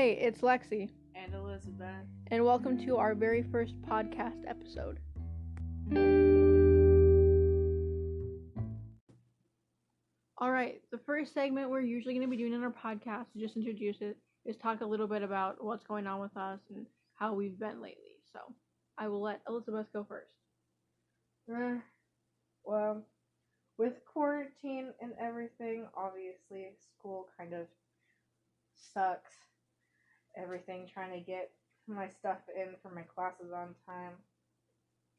Hey, it's Lexi. And Elizabeth. And welcome to our very first podcast episode. Alright, the first segment we're usually going to be doing in our podcast, to just introduce it, is talk a little bit about what's going on with us and how we've been lately. So, I will let Elizabeth go first. Well, with quarantine and everything, obviously, school kind of sucks. Everything, trying to get my stuff in for my classes on time.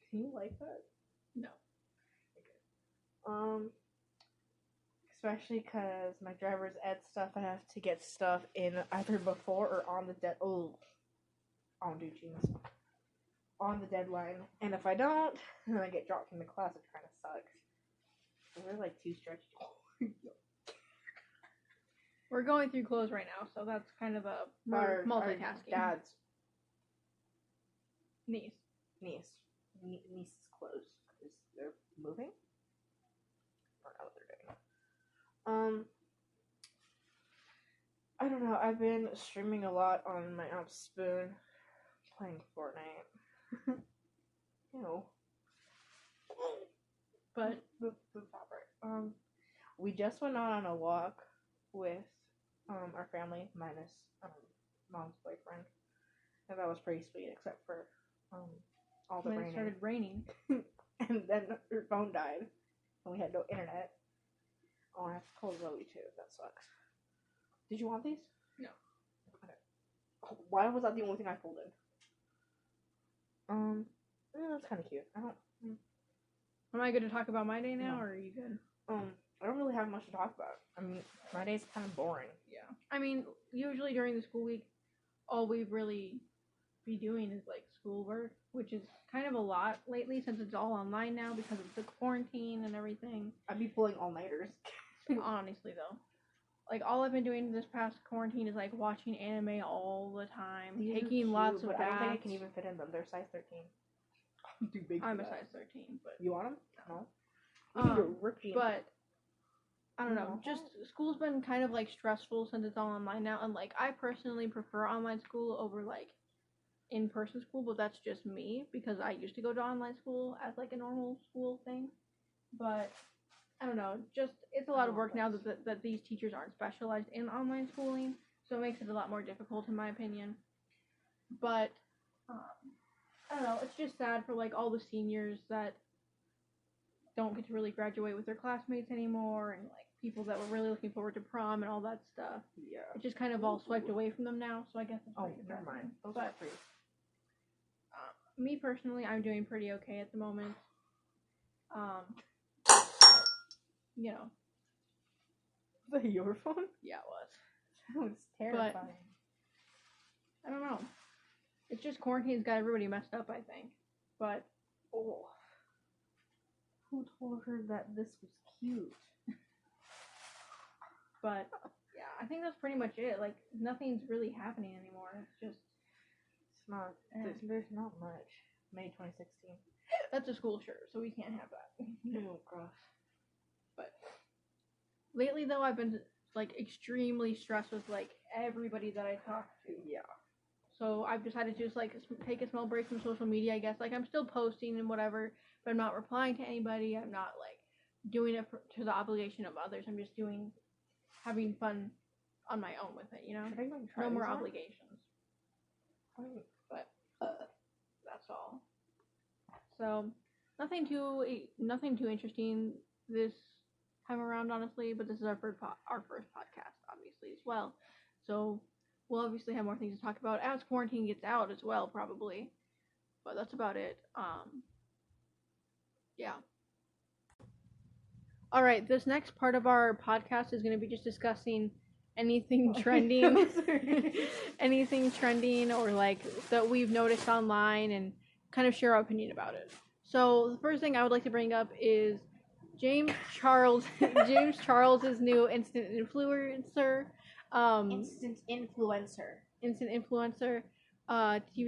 Can you like that? No. Okay. Especially because my driver's ed stuff, I have to get stuff in either before or on the I don't do jeans. On the deadline. And if I don't, then I get dropped from the class, which kind of sucks. So we're like too stretched. We're going through clothes right now, so that's kind of a multitasking. Our dad's niece's clothes, because they're moving. I don't know what they're doing. I don't know. I've been streaming a lot on my app Spoon, playing Fortnite. Ew. But we just went out on a walk with our family minus mom's boyfriend, and that was pretty sweet, except for all the when raining. it started raining, and then her phone died, and we had no internet. Oh, I have to call Zoe too. That sucks. Did you want these? No. Okay. Oh, why was that the only thing I folded? That's kind of cute. Am I good to talk about my day now, No. or are you good? I don't really have much to talk about. I mean, my day's kind of boring. Yeah. I mean, usually during the school week, all we really be doing is like schoolwork, which is kind of a lot lately since it's all online now because of the quarantine and everything. I'd be pulling all-nighters. Honestly, though. Like, all I've been doing this past quarantine is like watching anime all the time, taking lots of baths. I don't think I can even fit in them. They're size 13. I'm too big for I'm that. a size 13, but... You want them? No. You need to rip jeans. But... I don't know, just school's been kind of like stressful since it's all online now, and like I personally prefer online school over like in-person school, but that's just me because I used to go to online school as like a normal school thing. But I don't know, just it's a lot of work now that these teachers aren't specialized in online schooling, so it makes it a lot more difficult in my opinion. But I don't know, it's just sad for like all the seniors that don't get to really graduate with their classmates anymore, and like people that were really looking forward to prom and all that stuff. Yeah. It just kind of all swiped away from them now, so I guess it's pretty never mind. Those but, are free. Me personally, I'm doing pretty okay at the moment. You know. Was that your phone? Yeah, it was. That was terrifying. But, I don't know. It's just quarantine's got everybody messed up, I think. But, who told her that this was cute? But, yeah, I think that's pretty much it. Like, nothing's really happening anymore. It's just... It's not... There's not much. May 2016. That's a school shirt, so we can't have that. Oh, gosh. But, lately, though, I've been, like, extremely stressed with, like, everybody that I talk to. Yeah. So, I've decided to just, like, take a small break from social media, I guess. Like, I'm still posting and whatever, but I'm not replying to anybody. I'm not, like, doing it to the obligation of others. I'm just having fun on my own with it, you know? No more obligations. But that's all. So nothing too interesting this time around, honestly. But this is our first podcast, obviously, as well. So we'll obviously have more things to talk about as quarantine gets out as well, probably. But that's about it. Yeah. All right, this next part of our podcast is going to be just discussing anything trending, anything trending or like that we've noticed online and kind of share our opinion about it. So the first thing I would like to bring up is James Charles' new instant influencer TV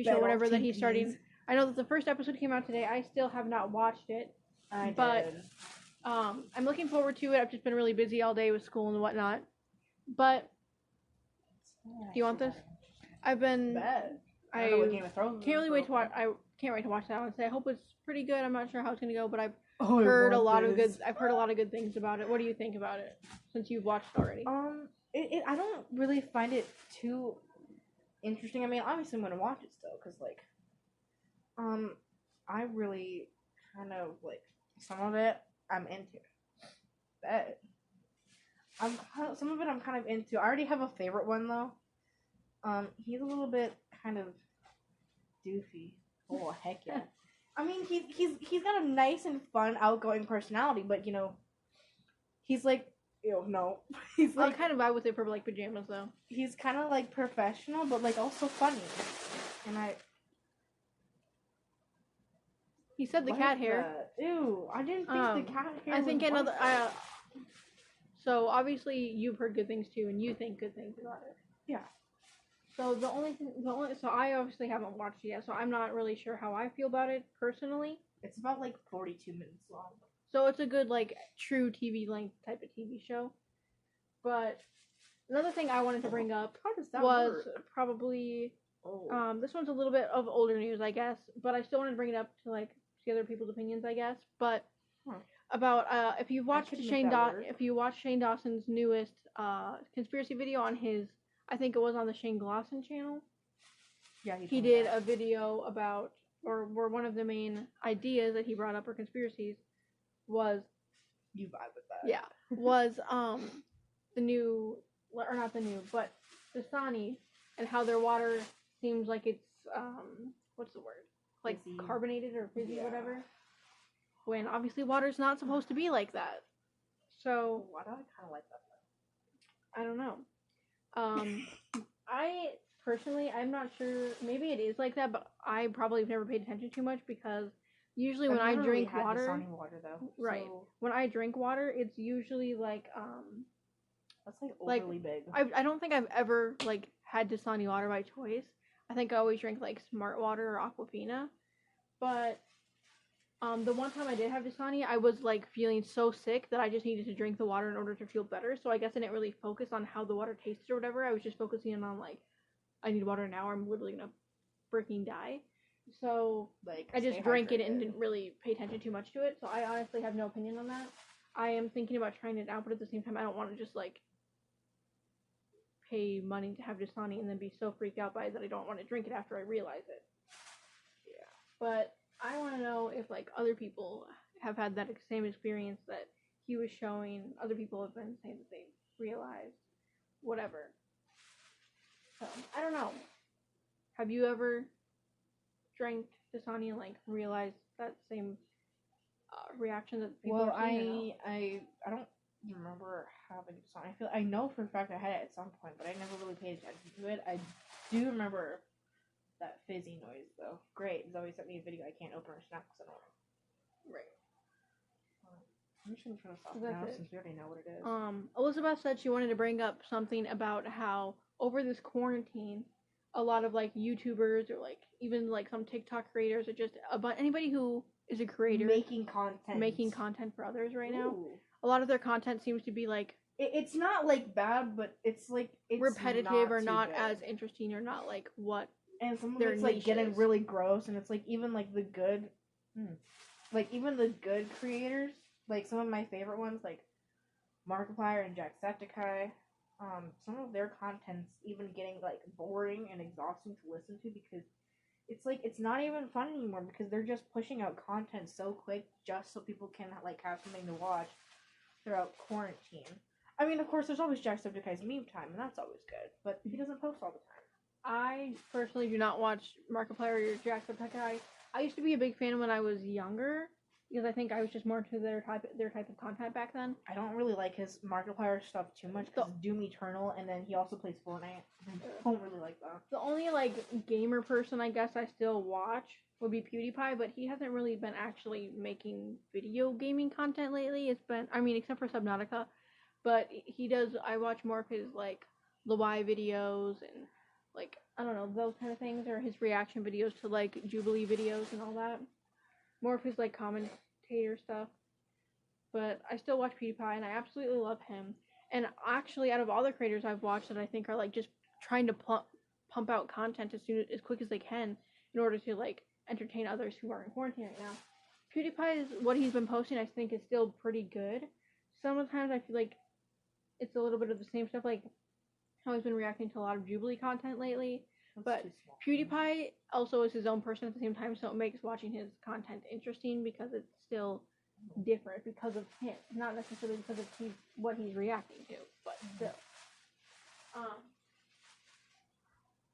show, whatever, that he's starting. I know that the first episode came out today. I still have not watched it. But I'm looking forward to it. I've just been really busy all day with school and whatnot. But do you want this? I've been. Bet. I I don't know what Game of Thrones can't really is, wait to so- watch. I can't wait to watch that one. I hope it's pretty good. I'm not sure how it's gonna go, but I've Oh, I heard a want lot of this. good. I've heard a lot of good things about it. What do you think about it? Since you've watched it already. I don't really find it too interesting. I mean, obviously I'm gonna watch it still, cause like, I really kind of like some of it I'm into. But some of it I'm kind of into. I already have a favorite one though. He's a little bit kind of doofy. Oh heck yeah! I mean, he's got a nice and fun, outgoing personality, but you know, he's like, no, he's I'll like kind of vibe with it for like pajamas though. he's kind of like professional, but like also funny. And He said the what cat is hair. that? Ew, I didn't think the cat hair. I think was another. wonderful. So obviously you've heard good things too, and you think good things about it. Yeah. So so I obviously haven't watched it yet, so I'm not really sure how I feel about it personally. It's about like 42 minutes long. So it's a good like true TV length type of TV show. But another thing I wanted to bring up How does that was work? probably Oh. this one's a little bit of older news, I guess, but I still wanted to bring it up to like see other people's opinions, I guess. But about if you watched could make that work. If you watched Shane Dawson's newest conspiracy video on his, I think it was on the Shane Glosson channel. Yeah, He did a video about, or where one of the main ideas that he brought up, or conspiracies, was You vibe with that. yeah was the new, or not the new, but Dasani, and how their water seems like it's what's the word, like Fizzy. carbonated or fizzy, Yeah. whatever, when obviously water's not supposed to be like that. So Why do I kind of like that? I don't know. I personally, I'm not sure. Maybe it is like that, but I probably have never paid attention too much, because usually when I drink water, water though, right? So When I drink water, it's usually like that's like overly big. I don't think I've ever like had Dasani water by choice. I think I always drink like Smart Water or Aquafina. But the one time I did have Dasani, I was like feeling so sick that I just needed to drink the water in order to feel better. So I guess I didn't really focus on how the water tasted or whatever. I was just focusing on like, I need water now, or I'm literally gonna freaking die. So Like I just stay drank it hydrated. and didn't really pay attention too much to it. So I honestly have no opinion on that. I am thinking about trying it out, but at the same time, I don't want to just like pay money to have Dasani and then be so freaked out by it that I don't want to drink it after I realize it. Yeah. But I want to know if like other people have had that same experience that he was showing. Other people have been saying that they realized whatever. So I don't know. Have you ever drank Dasani and like realized that same reaction that people Well, are seeing? I don't remember having a song. I know for a fact I had it at some point, but I never really paid attention to it. I do remember that fizzy noise though. Great, Zoe sent me a video. I can't open her snap because I don't know. Right. I'm just gonna turn this off That's now it. since we already know what it is. Elizabeth said she wanted to bring up something about how over this quarantine, a lot of like YouTubers or like even like some TikTok creators or just anybody who is a creator making content for others right now. Ooh. A lot of their content seems to be like It's not like bad, but it's like it's repetitive or too not good. as interesting or not like what. And some of their it's like getting niches. really gross, and it's like even like the good, like even the good creators, like some of my favorite ones, like Markiplier and Jacksepticeye, some of their content's even getting like boring and exhausting to listen to because it's like it's not even fun anymore because they're just pushing out content so quick just so people can like have something to watch throughout quarantine. I mean, of course, there's always Jacksepticeye's meme time, and that's always good, but he doesn't post all the time. I personally do not watch Markiplier or Jacksepticeye. I used to be a big fan when I was younger because I think I was just more into their type of content back then. I don't really like his Markiplier stuff too much because Doom Eternal, and then he also plays Fortnite. I don't really like that. The only like gamer person I guess I still watch would be PewDiePie, but he hasn't really been actually making video gaming content lately. It's been, I mean, except for Subnautica, but he does. I watch more of his like the Y videos and like I don't know those kind of things, or his reaction videos to like Jubilee videos and all that. More of his like commentator stuff. But I still watch PewDiePie and I absolutely love him. And actually, out of all the creators I've watched that I think are like just trying to pump out content as quick as they can in order to like entertain others who are in quarantine right now. PewDiePie what he's been posting, I think, is still pretty good. Sometimes I feel like it's a little bit of the same stuff, like how he's been reacting to a lot of Jubilee content lately. But PewDiePie also is his own person at the same time, so it makes watching his content interesting because it's still different because of him, not necessarily because of what he's reacting to, but still.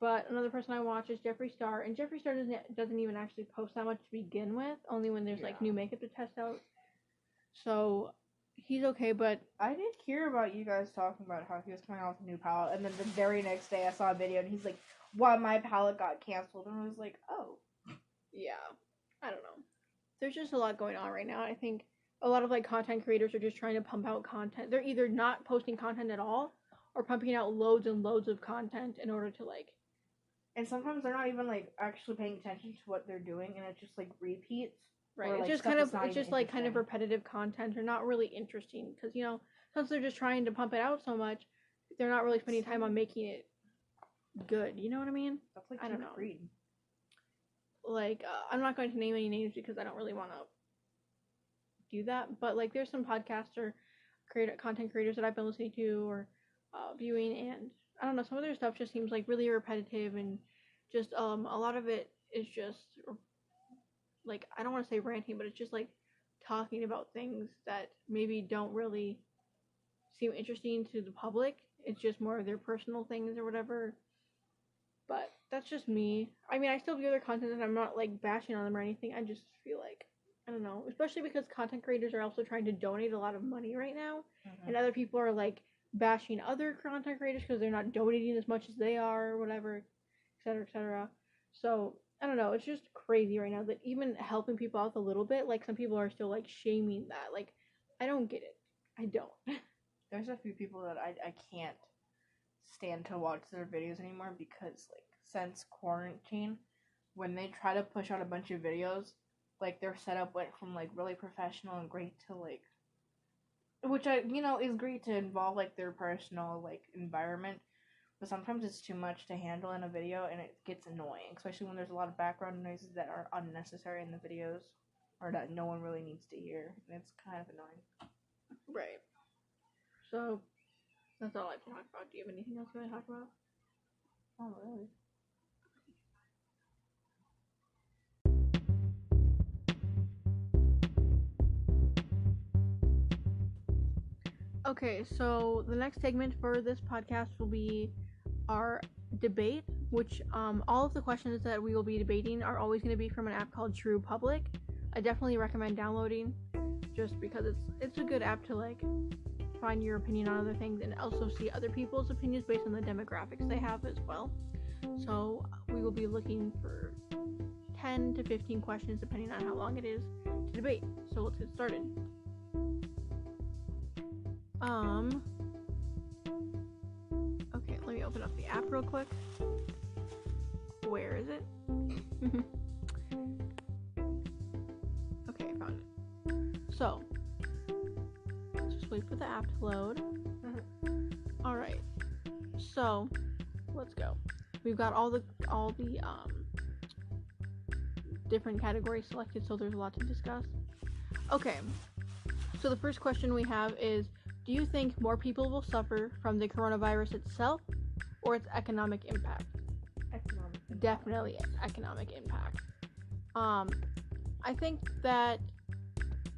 But another person I watch is Jeffree Star, and Jeffree Star doesn't even actually post that much to begin with, only when there's like new makeup to test out. So he's okay, but I did hear about you guys talking about how he was coming out with a new palette, and then the very next day I saw a video and he's like, "Why my palette got canceled?" And I was like, "Oh, yeah, I don't know." There's just a lot going on right now. I think a lot of like content creators are just trying to pump out content. They're either not posting content at all or pumping out loads and loads of content in order to like. And sometimes they're not even like actually paying attention to what they're doing, and it just like repeats. Right. Or, like, it's just like kind of repetitive content, or not really interesting because since they're just trying to pump it out so much, they're not really spending time on making it good. You know what I mean? That's like I don't know. Creed. Like I'm not going to name any names because I don't really want to do that. But like there's some podcasts or content creators that I've been listening to or viewing, and I don't know, some of their stuff just seems like really repetitive, and just a lot of it is just like, I don't want to say ranting, but it's just like talking about things that maybe don't really seem interesting to the public. It's just more of their personal things or whatever. But that's just me. I mean, I still view their content and I'm not like bashing on them or anything. I just feel like, I don't know, especially because content creators are also trying to donate a lot of money right now, and other people are like bashing other content creators because they're not donating as much as they are or whatever, etc., etc. So I don't know, it's just crazy right now that even helping people out a little bit, like some people are still like shaming that. Like, I don't get it. I don't. There's a few people that I can't stand to watch their videos anymore because like since quarantine, when they try to push out a bunch of videos, like their setup went from like really professional and great to like, which is great to involve like their personal like environment, but sometimes it's too much to handle in a video and it gets annoying, especially when there's a lot of background noises that are unnecessary in the videos or that no one really needs to hear, and it's kind of annoying. Right. So that's all I have to talk about. Do you have anything else you want to talk about? Oh, really? Okay, so the next segment for this podcast will be our debate, which all of the questions that we will be debating are always going to be from an app called True Public. I definitely recommend downloading, just because it's a good app to like find your opinion on other things and also see other people's opinions based on the demographics they have as well. So we will be looking for 10 to 15 questions depending on how long it is to debate. So let's get started. Okay, let me open up the app real quick. Where is it? Okay, I found it. So, just wait for the app to load. Alright, so, let's go. We've got all the different categories selected, so there's a lot to discuss. Okay, so the first question we have is, do you think more people will suffer from the coronavirus itself or its economic impact? Definitely economic impact. I think that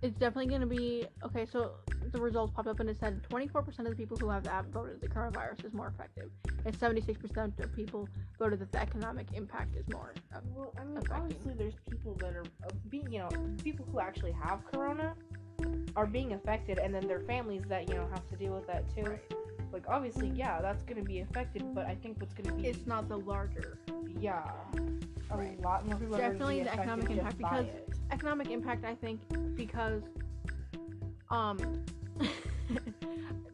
it's definitely going to be, okay, so the results popped up and it said 24% of the people who have the app voted the coronavirus is more effective, and 76% of people voted that the economic impact is more Well, I mean, affecting. obviously there's people that are people who actually have corona are being affected, and then their families that have to deal with that too. Right. Like, obviously, yeah, that's gonna be affected, but I think what's gonna be It's not the larger. Yeah, Right. a lot more people Definitely are the economic impact, because economic impact, I think, because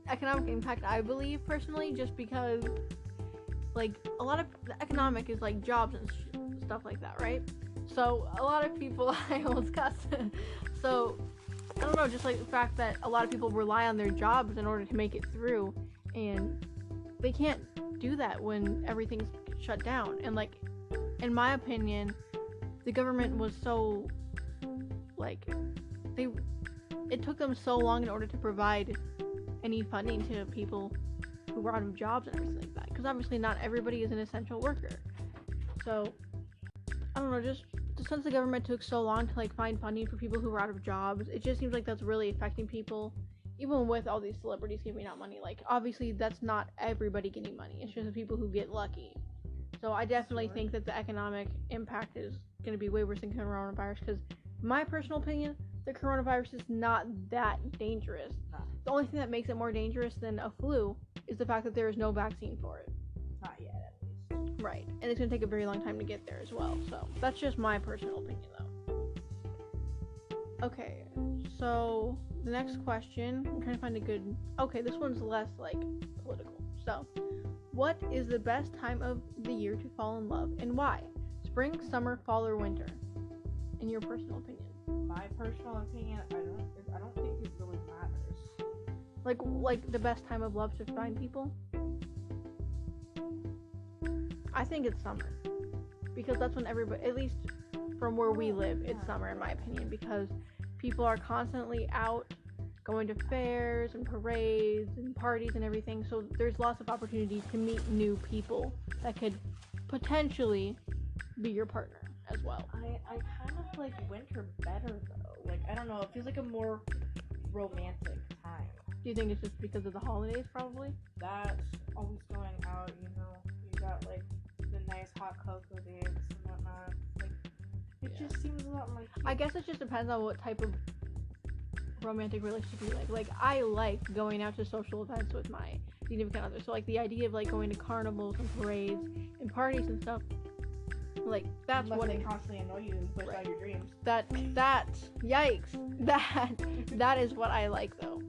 economic impact, I believe personally, just because like a lot of the economic is like jobs and stuff like that, right? So a lot of people I almost cussed. So I don't know, just like the fact that a lot of people rely on their jobs in order to make it through, and they can't do that when everything's shut down. And like, in my opinion, the government was so like it took them so long in order to provide any funding to people who were out of jobs and everything like that. Because obviously not everybody is an essential worker. So I don't know, just since the government took so long to like find funding for people who were out of jobs, it just seems like that's really affecting people. Even with all these celebrities giving out money, like obviously that's not everybody getting money. It's just the people who get lucky. So I definitely think that the economic impact is going to be way worse than coronavirus. Because my personal opinion, the coronavirus is not that dangerous. No. The only thing that makes it more dangerous than a flu is the fact that there is no vaccine for it. Not yet, at least. Right, and it's going to take a very long time to get there as well. So that's just my personal opinion, though. Okay, so the next question, I'm trying to find a good... Okay, this one's less, like, political. So, what is the best time of the year to fall in love, and why? Spring, summer, fall, or winter? In your personal opinion. My personal opinion, I don't think it really matters. Like the best time of love to find people? I think it's summer. Because that's when everybody, at least from where we live, it's summer in my opinion. Because people are constantly out going to fairs and parades and parties and everything. So there's lots of opportunities to meet new people that could potentially be your partner as well. I kind of like winter better though. Like, I don't know, it feels like a more romantic time. Do you think it's just because of the holidays probably? That's always going out, you know. You got like the nice hot cocoa dates and whatnot. Like, it just seems a lot more cute. I guess it just depends on what type of romantic relationship you like. Like, I like going out to social events with my significant other. So like the idea of like going to carnivals and parades and parties and stuff, like that's unless what they constantly annoy you and push out your dreams. That yikes. That is what I like though.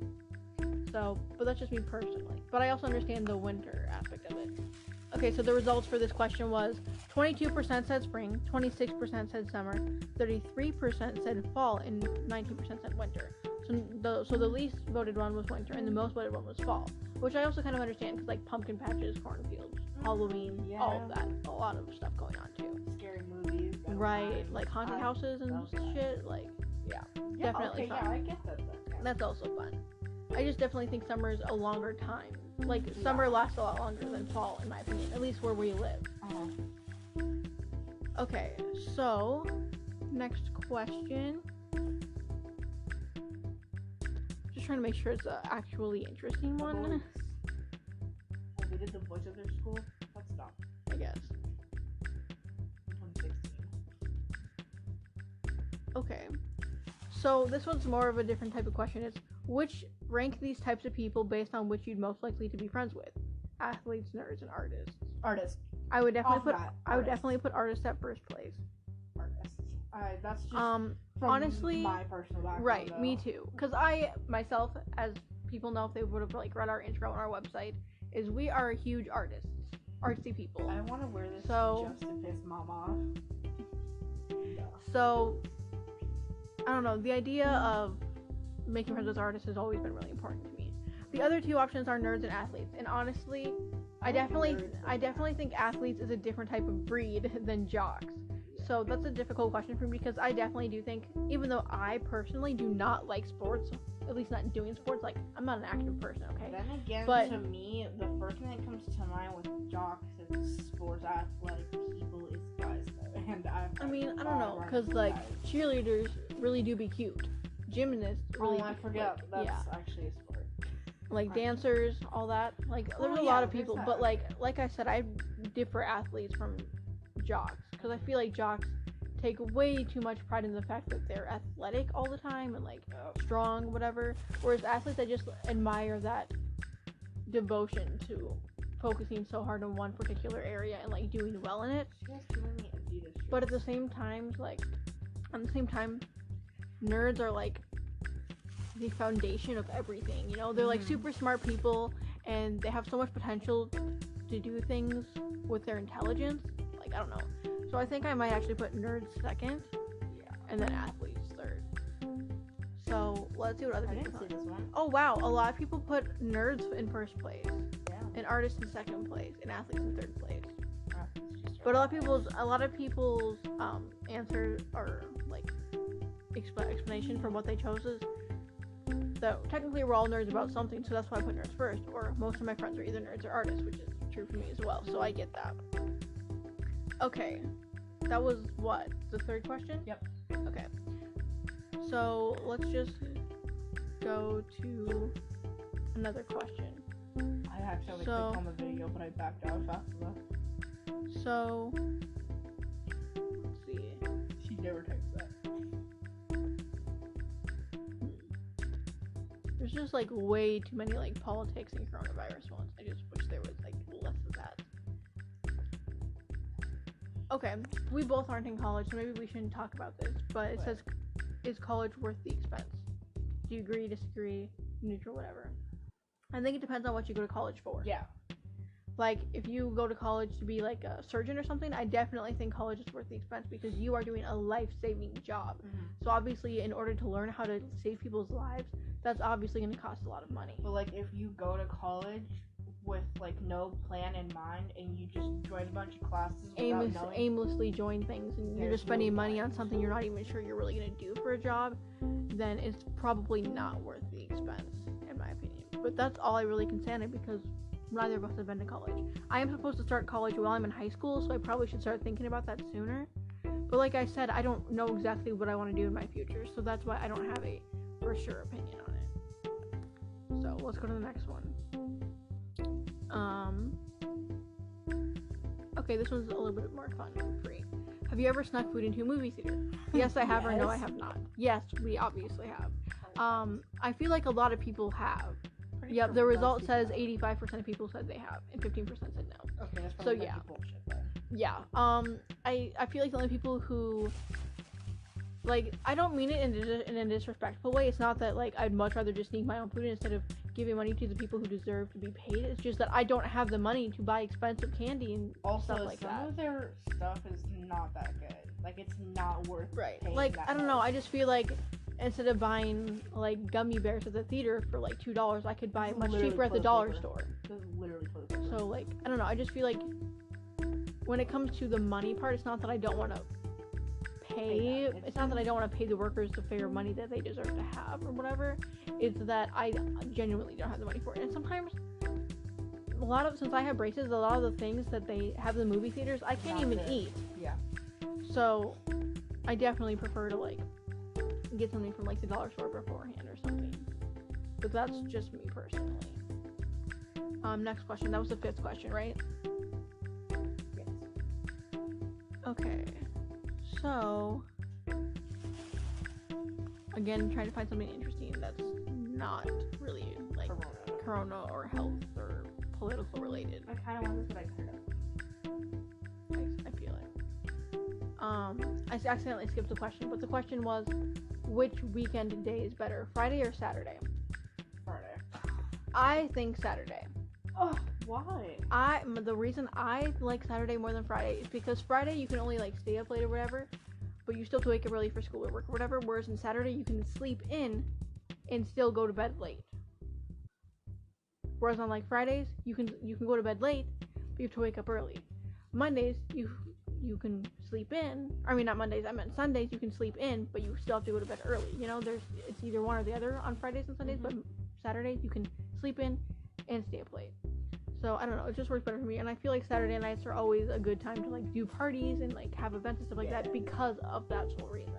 So, but that's just me personally. But I also understand the winter aspect of it. Okay, so the results for this question was 22% said spring, 26% said summer, 33% said fall, and 19% said winter. So the least voted one was winter, and the most voted one was fall, which I also kind of understand because like pumpkin patches, cornfields, Halloween, all of that, a lot of stuff going on too. Scary movies, right? Like haunted houses and shit. Like, yeah, definitely fun. Yeah, I get that. Yeah. That's also fun. I just definitely think summer is a longer time. Like summer lasts a lot longer than fall, in my opinion, at least where we live. Okay, so next question. Just trying to make sure it's an actually interesting one. Oh, we did the voice of their school? Let's stop. I guess. 2016. Okay. So this one's more of a different type of question. It's rank these types of people based on which you'd most likely to be friends with. Athletes, nerds, and artists. Artists. I would definitely put artists at first place. Artists. That's just honestly my personal background. Right, though. me too. Because I myself, as people know if they would have like read our intro on our website, is we are huge artsy people. I want to wear this just to piss mom off. Yeah. So I don't know. The idea of making friends with artists has always been really important to me. The other two options are nerds and athletes, and honestly, I definitely think athletes is a different type of breed than jocks. So that's a difficult question for me because I definitely do think, even though I personally do not like sports, at least not doing sports, like I'm not an active person, okay? Then again, to me, the first thing that comes to mind with jocks and sports athletic people is guys. And I mean, I don't know, because like cheerleaders really do be cute. Gymnasts really. Oh, I forgot. That's actually a sport. Like dancers, all that. Like there's a lot of people, but like I said, I differ athletes from jocks because I feel like jocks take way too much pride in the fact that they're athletic all the time and like strong, whatever. Whereas athletes, I just admire that devotion to focusing so hard on one particular area and like doing well in it. But at the same time, nerds are like the foundation of everything, you know? They're like super smart people and they have so much potential to do things with their intelligence. Like, I don't know. So I think I might actually put nerds second and then athletes third. So let's see what other people put. Oh wow, a lot of people put nerds in first place and artists in second place and athletes in third place. But a lot of people's answer or like explanation for what they chose is that technically we're all nerds about something, so that's why I put nerds first. Or most of my friends are either nerds or artists, which is true for me as well. So I get that. Okay, that was what, the third question? Yep. Okay. So let's just go to another question. I actually clicked on the video, but I backed out fast enough. So, let's see. She never types that. There's just like way too many like politics and coronavirus ones. I just wish there was like less of that. Okay, we both aren't in college, so maybe we shouldn't talk about this. But it says, is college worth the expense? Do you agree, disagree, neutral, whatever? I think it depends on what you go to college for. Yeah. Like, if you go to college to be, like, a surgeon or something, I definitely think college is worth the expense because you are doing a life-saving job. Mm-hmm. So, obviously, in order to learn how to save people's lives, that's obviously going to cost a lot of money. But, like, if you go to college with, like, no plan in mind and you just join a bunch of classes without knowing... aimlessly join things and you're just spending money on something you're not even sure you're really going to do for a job, then it's probably not worth the expense, in my opinion. But that's all I really can say on it because neither of us have been to college. I am supposed to start college while I'm in high school, so I probably should start thinking about that sooner. But like I said, I don't know exactly what I want to do in my future, so that's why I don't have a for sure opinion on it. So let's go to the next one. Okay, this one's a little bit more fun and free. Have you ever snuck food into a movie theater? Yes, I have, or no, I have not. Yes, we obviously have. I feel like a lot of people have. Yep, the result says 85% of people said they have, and 15% said no. Okay, that's probably bullshit then. Yeah. I feel like the only people who, like, I don't mean it in a disrespectful way. It's not that, like, I'd much rather just sneak my own food instead of giving money to the people who deserve to be paid. It's just that I don't have the money to buy expensive candy and stuff like that. Also, some of their stuff is not that good. Like, it's not worth paying Like, that I don't much. know. I just feel like instead of buying, like, gummy bears at the theater for, like, $2, I could buy it much cheaper at the dollar store. This is literally toilet paper. So, like, I don't know. I just feel like when it comes to the money part, it's not that I don't want to pay. It's not that I don't want to pay the workers the fair money that they deserve to have or whatever. It's that I genuinely don't have the money for it. And sometimes, since I have braces, a lot of the things that they have in the movie theaters, I can't even eat. Yeah. So, I definitely prefer to, like, get something from, like, the dollar store beforehand or something. But that's just me personally. Next question. That was the 5th question, right? Yes. Okay. So, again, trying to find something interesting that's not really, like, corona or health or political related. I kind of want this, but I couldn't. I feel it. I accidentally skipped the question, but the question was, which weekend day is better, Friday or Saturday? Friday. I think Saturday. Oh, why? The reason I like Saturday more than Friday is because Friday you can only, like, stay up late or whatever, but you still have to wake up early for school or work or whatever, whereas in Saturday you can sleep in and still go to bed late. Whereas on, like, Fridays, you can go to bed late, but you have to wake up early. Mondays, you can sleep in. I mean, not Mondays, I meant Sundays, you can sleep in, but you still have to go to bed early. You know, it's either one or the other on Fridays and Sundays, but Saturdays, you can sleep in and stay up late. So, I don't know, it just works better for me, and I feel like Saturday nights are always a good time to, like, do parties and, like, have events and stuff like that because of that sole reason.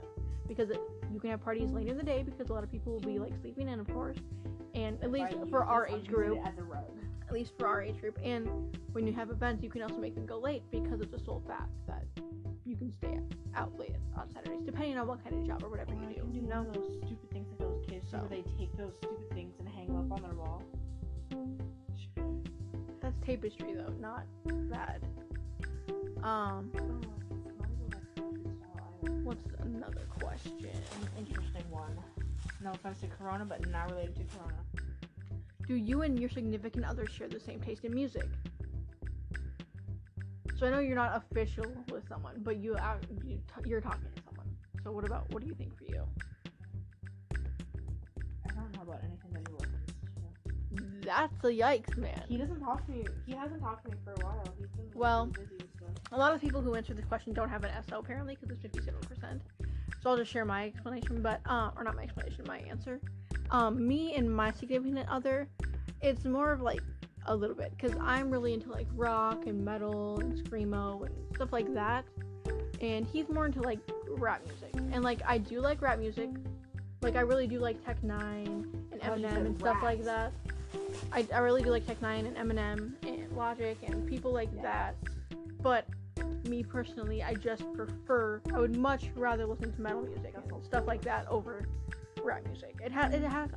Because you can have parties late in the day because a lot of people will be, like, sleeping in, of course, and at least for our age group, at least for our age group, and when you have events, you can also make them go late because of the sole fact that you can stay out late on Saturdays, depending on what kind of job or whatever you do. You know those stupid things that those kids do, where they take those stupid things and hang them up on their wall? That's tapestry, though, not bad. What's another question? An interesting one. No offense to Corona, but not related to Corona. Do you and your significant other share the same taste in music? So I know you're not official with someone, but you're talking to someone. So what do you think for you? I don't know about anything that you listen to. That's a yikes, man. He doesn't talk to me. He hasn't talked to me for a while. He's been busy and stuff. A lot of people who answer this question don't have an SO apparently because it's 57%. So I'll just share my explanation, but or not my explanation, my answer. Me and my significant other, it's more of like a little bit because I'm really into like rock and metal and screamo and stuff like that, and he's more into like rap music. And like I do like rap music, like I really do like Tech Nine and Eminem and stuff like that. I really do like Tech Nine and Eminem and Logic and people like that. But me personally, I would much rather listen to metal music and stuff like that over rap music. I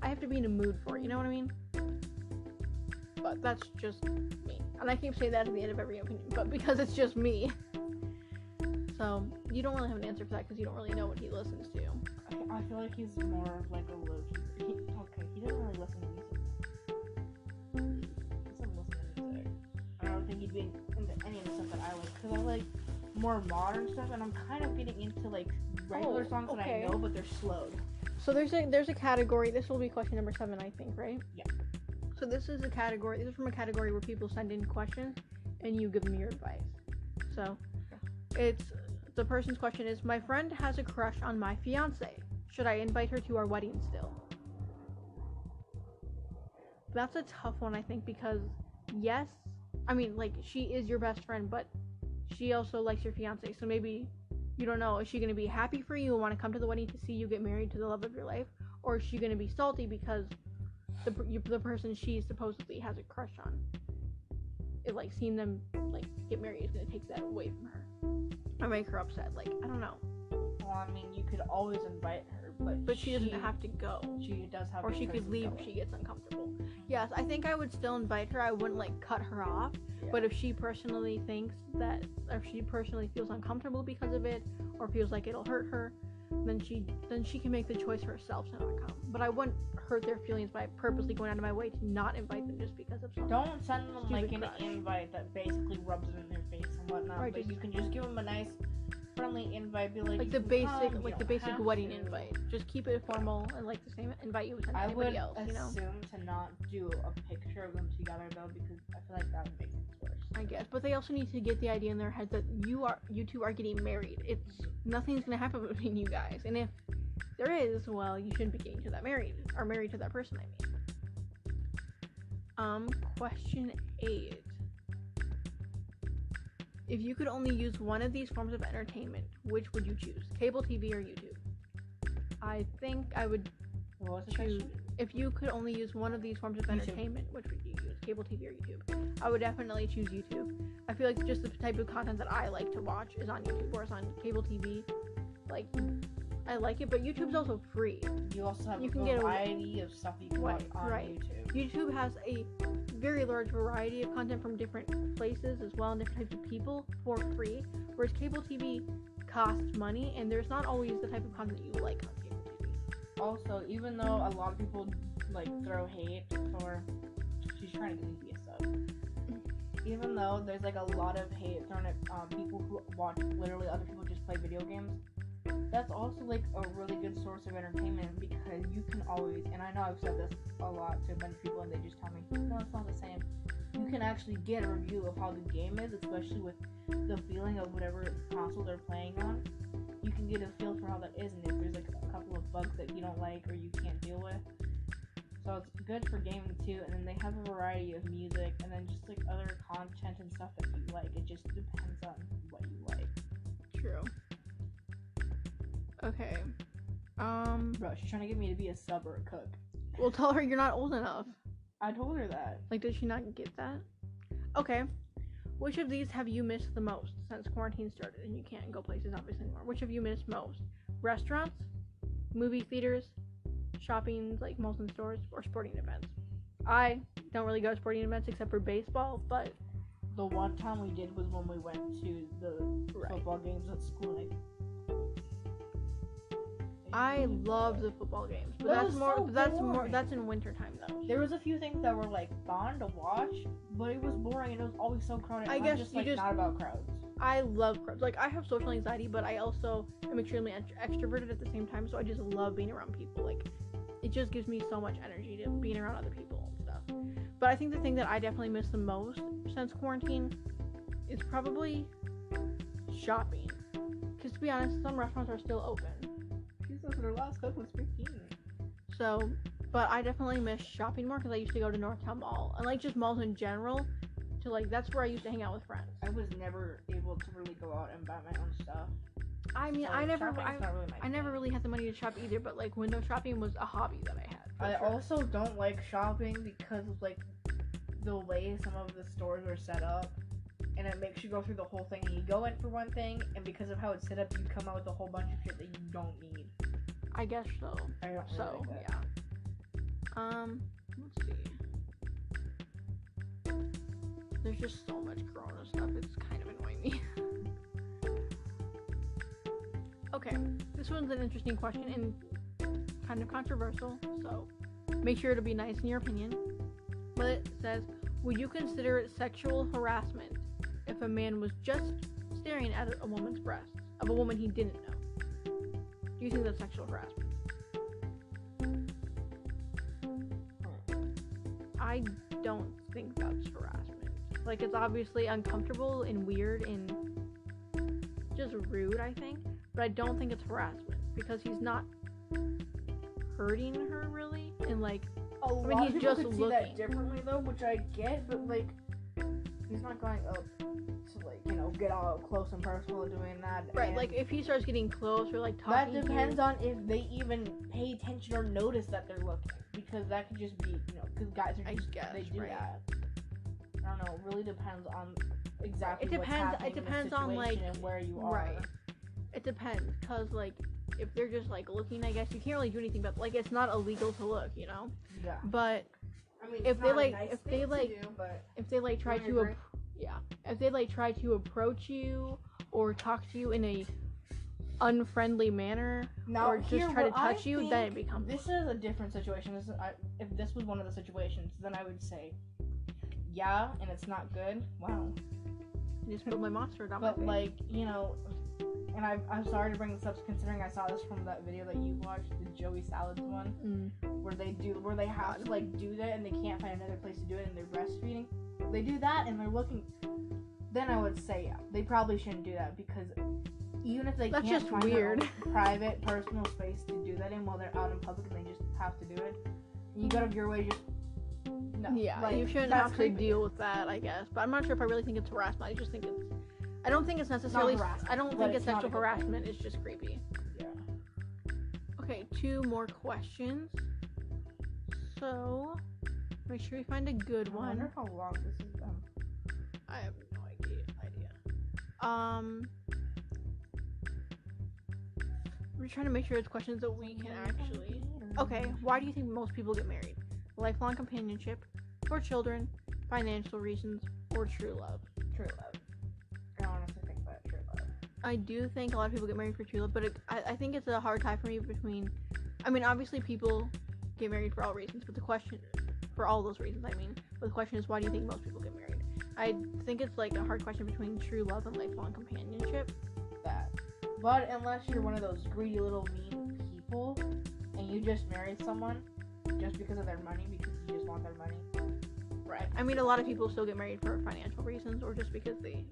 have to be in a mood for it, you know what I mean? But that's just me. And I keep saying that at the end of every opinion, but because it's just me. So, you don't really have an answer for that because you don't really know what he listens to. I feel like he's more of like a low key. He doesn't really listen to music. He doesn't listen to music. I don't think he'd be into any of the stuff that I like because I like more modern stuff, and I'm kind of getting into like regular songs that I know, but they're slowed. So there's a category. This will be question number 7, I think, right? Yeah. So this is from a category where people send in questions and you give them your advice. So the person's question is, my friend has a crush on my fiance. Should I invite her to our wedding still? That's a tough one, I think, because yes, I mean, like, she is your best friend, but she also likes your fiance. So maybe, you don't know, is she going to be happy for you and want to come to the wedding to see you get married to the love of your life? Or is she going to be salty because the person she supposedly has a crush on, it, like, seeing them, like, get married is going to take that away from her or make her upset? Like, I don't know. Well, I mean, you could always invite her, but she doesn't have to go. She does have, or she could leave if she gets uncomfortable. Yes, I think I would still invite her. I wouldn't, like, cut her off. Yeah. But if she personally feels uncomfortable because of it, or feels like it'll hurt her, then she can make the choice herself to not come. But I wouldn't hurt their feelings by purposely going out of my way to not invite them just because of something. Don't send them like an invite that basically rubs it in their face and whatnot. Right, but you can just give them a nice, friendly invite. Be like the basic wedding invite. Just keep it formal and like the same invite you would send anybody else. I would assume to not do a picture of them together though, because I feel like that would make things worse. I guess, but they also need to get the idea in their head that you two are getting married. Nothing's gonna happen between you guys, and if there is, well, you shouldn't be getting to that married to that person. I mean, question 8. If you could only use one of these forms of entertainment, which would you choose? Cable TV or YouTube? I think I would choose. If you could only use one of these forms of entertainment, which would you use? Cable TV or YouTube? I would definitely choose YouTube. I feel like just the type of content that I like to watch is on YouTube, whereas on cable TV, like, I like it, but YouTube's also free. You also have a variety of stuff you can watch on YouTube. YouTube has a very large variety of content from different places as well, and different types of people for free, whereas cable TV costs money, and there's not always the type of content you like on cable TV. Also, even though a lot of people like throw hate for, she's trying to get me to be a sub. Even though there's like a lot of hate thrown at people who watch literally other people just play video games, that's also like a really good source of entertainment, because you can always, and I know I've said this a lot to a bunch of people and they just tell me, no, it's not the same. You can actually get a review of how the game is, especially with the feeling of whatever console they're playing on. You can get a feel for how that is, and if there's like a couple of bugs that you don't like or you can't deal with. So it's good for gaming too, and then they have a variety of music and then just like other content and stuff that you like. It just depends on what you like. True. Okay. Bro, she's trying to get me to be a sub or a cook. Well, tell her you're not old enough. I told her that. Like, does she not get that? Okay. Which of these have you missed the most since quarantine started and you can't go places obviously anymore? Which have you missed most? Restaurants, movie theaters, shopping, like malls and stores, or sporting events? I don't really go to sporting events except for baseball, but the one time we did was when we went to the football games at school. I love the football games, but that's in winter time though. There was a few things that were like fun to watch, but it was boring and it was always so crowded. I guess just not about crowds. I love crowds. Like, I have social anxiety, but I also am extremely extroverted at the same time, so I just love being around people. Like, it just gives me so much energy to being around other people and stuff. But I think the thing that I definitely miss the most since quarantine is probably shopping. Because to be honest, some restaurants are still open. Jesus, their last cook was 15. So, but I definitely miss shopping more because I used to go to Northtown Mall. And, like, just malls in general. To, like, that's where I used to hang out with friends. I was never able to really go out and buy my own stuff. I mean, So I never really had the money to shop either, but, like, window shopping was a hobby that I had. I also don't like shopping because of, like, the way some of the stores are set up. And it makes you go through the whole thing. And you go in for one thing, and because of how it's set up, you come out with a whole bunch of shit that you don't need. I guess so. I don't really So, like yeah. Let's see. There's just so much Corona stuff. It's kind of annoying me. Okay, this one's an interesting question and kind of controversial, so make sure to be nice in your opinion. But it says, would you consider it sexual harassment if a man was just staring at a woman's breasts of a woman he didn't know? Do you think that's sexual harassment? I don't think that's harassment. Like, it's obviously uncomfortable and weird and just rude, I think. But I don't think it's harassment because he's not hurting her really, and like, A lot of people could see that differently though, which I get, but like, he's not going up to like, you know, get all close and personal doing that. Right, like if he starts getting close or like talking. That depends on if they even pay attention or notice that they're looking, because that could just be, you know, because guys are just, they do that. I don't know. It really depends on exactly what's happening. It depends on like and where you are. Right. It depends, cause like if they're just like looking, I guess you can't really do anything. But like it's not illegal to look, you know. Yeah. But I mean, if they like, nice if they like, if they like try to, if they like try to approach you or talk to you in a unfriendly manner now, or just try to touch you, then it becomes. This is a different situation. If this was one of the situations, then I would say, yeah, and it's not good. Wow. I just put my monster down my face. But like, you know, and I'm sorry to bring this up considering I saw this from that video that you watched, the Joey Salads one, where they have to like do that and they can't find another place to do it and they're breastfeeding. They do that and they're looking. Then I would say yeah, they probably shouldn't do that because even if they can't find their own private, personal space to do that in while they're out in public and they just have to do it, and you go out of your way just. No, yeah, like, you shouldn't have to deal with that, I guess. But I'm not sure if I really think it's harassment. I just think it's. I don't think it's necessarily. I don't think it's sexual harassment. It's just creepy. Yeah. Okay, 2 more questions. So, make sure we find a good one. I wonder how long this has been. I have no idea. We're trying to make sure it's questions that we can actually. Okay, why do you think most people get married? Lifelong companionship, for children, financial reasons, or true love? True love. I honestly think that true love. I do think a lot of people get married for true love, but I think it's a hard tie for me between. I mean, obviously people get married for all reasons, but the question, for all those reasons, I mean, but the question is, why do you think most people get married? I think it's like a hard question between true love and lifelong companionship. But unless you're one of those greedy little mean people, and you just married someone just because of their money, because you just want their money. Right. I mean, a lot of people still get married for financial reasons, or just because they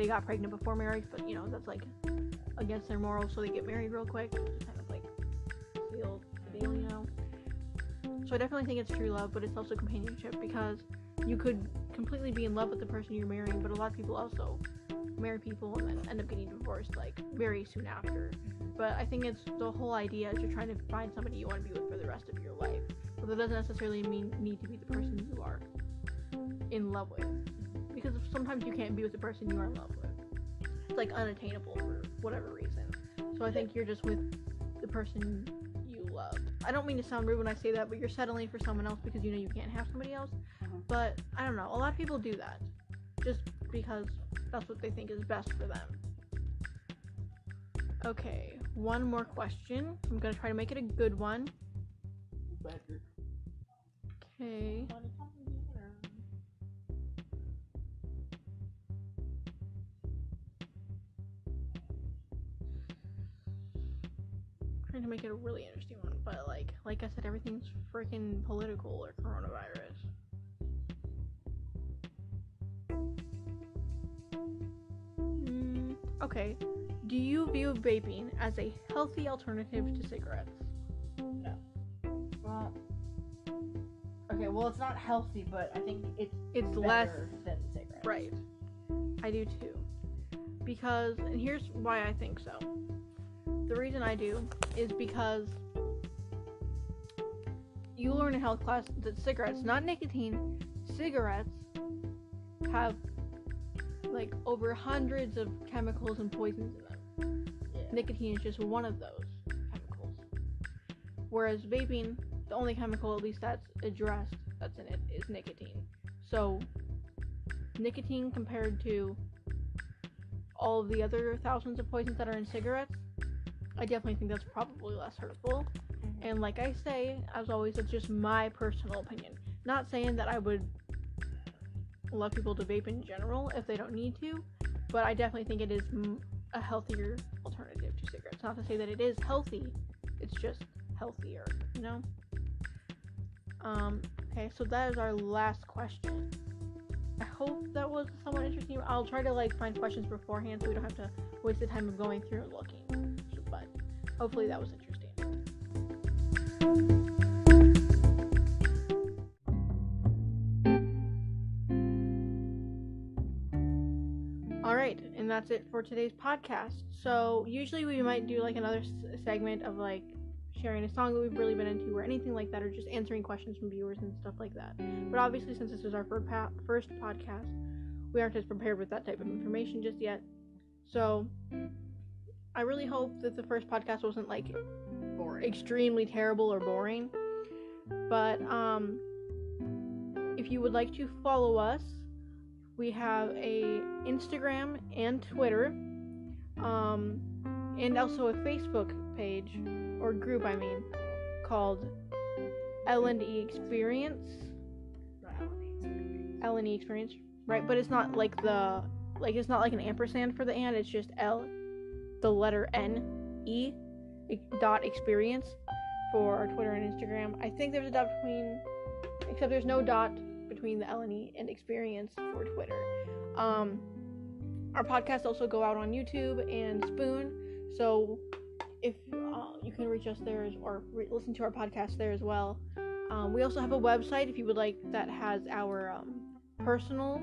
got pregnant before marriage, but you know, that's like against their morals, so they get married real quick. Just kind of like seal the deal, you know. So I definitely think it's true love, but it's also companionship, because you could completely be in love with the person you're marrying, but a lot of people also marry people and then end up getting divorced like very soon after. But I think it's the whole idea is you're trying to find somebody you want to be with for the rest of your life. So that doesn't necessarily need to be the person you are in love with, because sometimes you can't be with the person you are in love with. It's like unattainable for whatever reason. So I think you're just with the person you love. I don't mean to sound rude when I say that, but you're settling for someone else because you know you can't have somebody else. But I don't know, a lot of people do that just because that's what they think is best for them. Okay, one more question. I'm gonna try to make it a good one. Okay. Trying to make it a really interesting one, but like I said, everything's freaking political or coronavirus. Okay. Do you view vaping as a healthy alternative to cigarettes? No. Well, okay, well, it's not healthy, but I think it's less better than cigarettes. Right. I do too. Because, and here's why I think so. The reason I do is because you learn in health class that cigarettes, not nicotine, cigarettes have like over hundreds of chemicals and poisons in them. Yeah. Nicotine is just one of those chemicals. Whereas vaping, the only chemical, at least that's addressed, that's in it, is nicotine. So, nicotine compared to all of the other thousands of poisons that are in cigarettes, I definitely think that's probably less hurtful. Mm-hmm. And like I say, as always, it's just my personal opinion. Not saying that I would allow people to vape in general if they don't need to, but I definitely think it is a healthier alternative to cigarettes. Not to say that it is healthy, it's just healthier, you know? Okay, so that is our last question. I hope that was somewhat interesting. I'll try to find questions beforehand so we don't have to waste the time of going through and looking. But hopefully that was interesting. Alright, and that's it for today's podcast. So usually we might do another segment of sharing a song that we've really been into or anything like that, or just answering questions from viewers and stuff like that. But obviously, since this is our first podcast, we aren't as prepared with that type of information just yet. So I really hope that the first podcast wasn't boring, extremely terrible or boring. But if you would like to follow us, we have a Instagram and Twitter, and also a Facebook page, or group, called L&E Experience. L&E Experience, right? But it's not it's not like an ampersand for the and, it's just L, the letter N, E, dot experience for our Twitter and Instagram. I think there's a dot between, except there's no dot between the L&E and experience for Twitter. Our podcasts also go out on YouTube and Spoon, so if you can reach us there or listen to our podcast there as well. We also have a website if you would like, that has our personal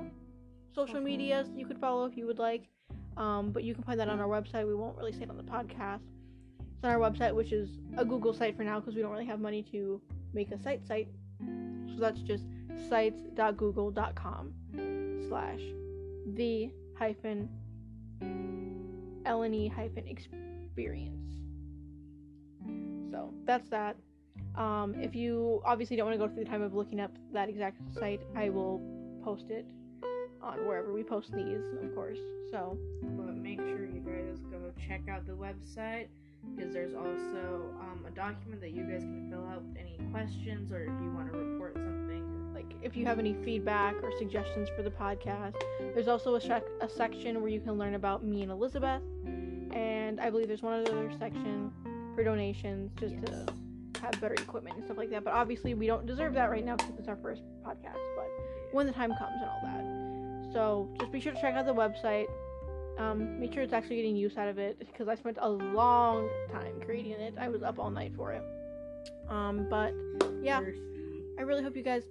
social medias you could follow if you would like, but you can find that on our website. We won't really say it on the podcast. It's on our website, which is a Google site for now because we don't really have money to make a site, so that's just sites.google.com/the-L&E-experience. So that's that. If you obviously don't want to go through the time of looking up that exact site, I will post it on wherever we post these, of course. So, but make sure you guys go check out the website, because there's also a document that you guys can fill out with any questions, or if you want to report something. If you have any feedback or suggestions for the podcast. There's also a section where you can learn about me and Elizabeth, and I believe there's one other section for donations, just to have better equipment and stuff like that. But obviously we don't deserve that right now because it's our first podcast, but when the time comes and all that. So just be sure to check out the website. Make sure it's actually getting use out of it, because I spent a long time creating it. I was up all night for it. But yeah, I really hope you guys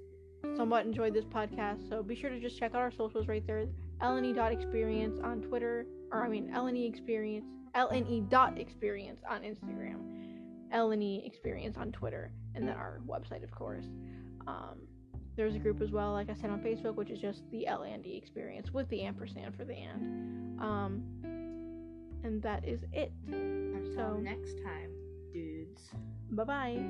somewhat enjoyed this podcast. So be sure to just check out our socials right there. LNE.experience on Twitter, LNE Experience, LNE.experience on Instagram, LNE Experience on Twitter, and then our website, of course. There's a group as well, like I said, on Facebook, which is just the L&E Experience with the ampersand for the and. And that is it. Until next time, dudes. Bye-bye.